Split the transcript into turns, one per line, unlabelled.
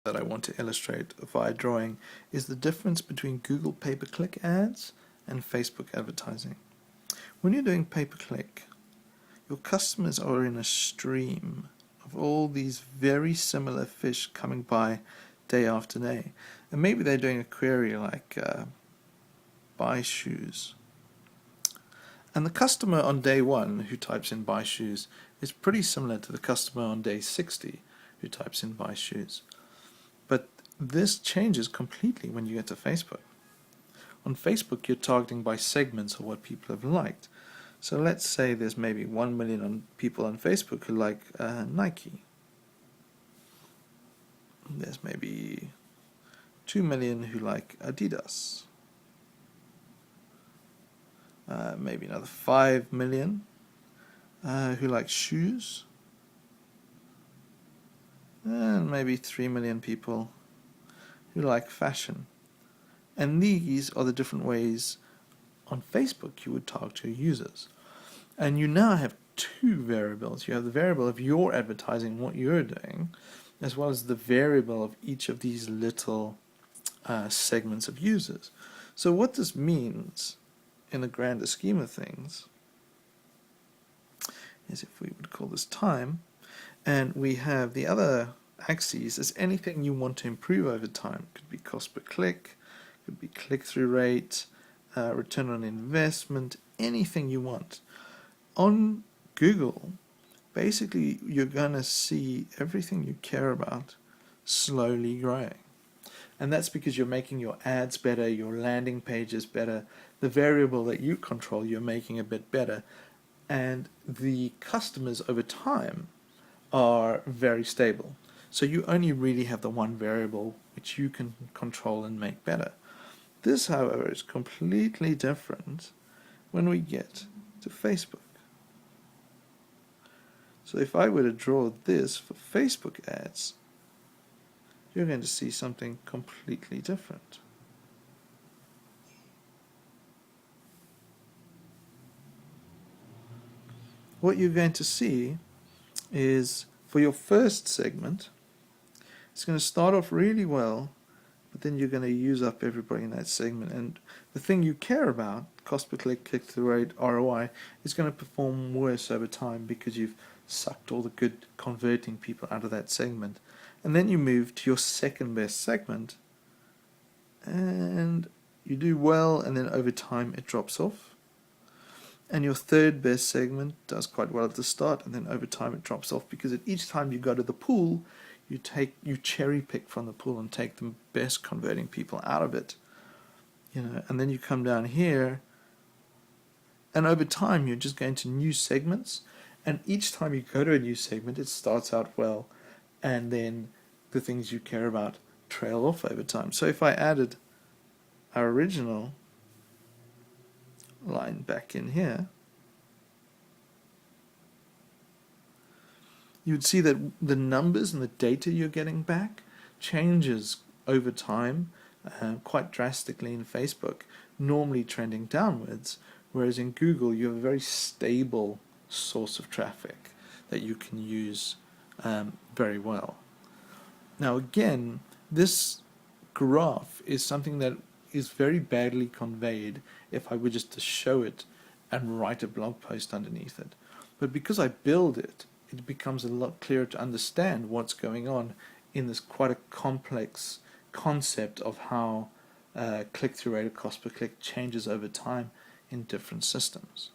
that I want to illustrate via drawing is the difference between Google pay-per-click ads and Facebook advertising. When you're doing pay-per-click, your customers are in a stream of all these very similar fish coming by day after day. And maybe they're doing a query like buy shoes. And the customer on day 1 who types in buy shoes is pretty similar to the customer on day 60 who types in buy shoes. But this changes completely when you get to Facebook. On Facebook, you're targeting by segments of what people have liked. So let's say there's maybe 1 million people on Facebook who like Nike. There's maybe 2 million who like Adidas. Maybe another 5 million who like shoes. And maybe 3 million people who like fashion. And these are the different ways on Facebook you would target your users. And you now have two variables. You have the variable of your advertising, what you're doing, as well as the variable of each of these little segments of users. So what this means in the grander scheme of things is, if we would call this time, and we have the other axes as anything you want to improve over time. Could be cost per click, could be click-through rate, return on investment, anything you want. On Google, basically you're going to see everything you care about slowly growing. And that's because you're making your ads better, your landing pages better, the variable that you control you're making a bit better, and the customers over time are very stable. So you only really have the one variable which you can control and make better. This, however, is completely different when we get to Facebook. So if I were to draw this for Facebook ads, you're going to see something completely different. What you're going to see is, for your first segment, it's going to start off really well, but then you're going to use up everybody in that segment. And the thing you care about, cost per click, click-through rate, ROI, is going to perform worse over time because you've sucked all the good converting people out of that segment. And then you move to your second best segment, and you do well, and then over time it drops off. And your third best segment does quite well at the start, and then over time it drops off, because at each time you go to the pool, you cherry pick from the pool and take the best converting people out of it. And then you come down here, and over time you're just going to new segments, and each time you go to a new segment it starts out well, and then the things you care about trail off over time. So if I added our original line back in here, you'd see that the numbers and the data you're getting back changes over time quite drastically in Facebook, normally trending downwards, whereas in Google you have a very stable source of traffic that you can use very well. Now again, this graph is something that is very badly conveyed if I were just to show it and write a blog post underneath it. But because I build it, it becomes a lot clearer to understand what's going on in this quite a complex concept of how click-through rate or cost per click changes over time in different systems.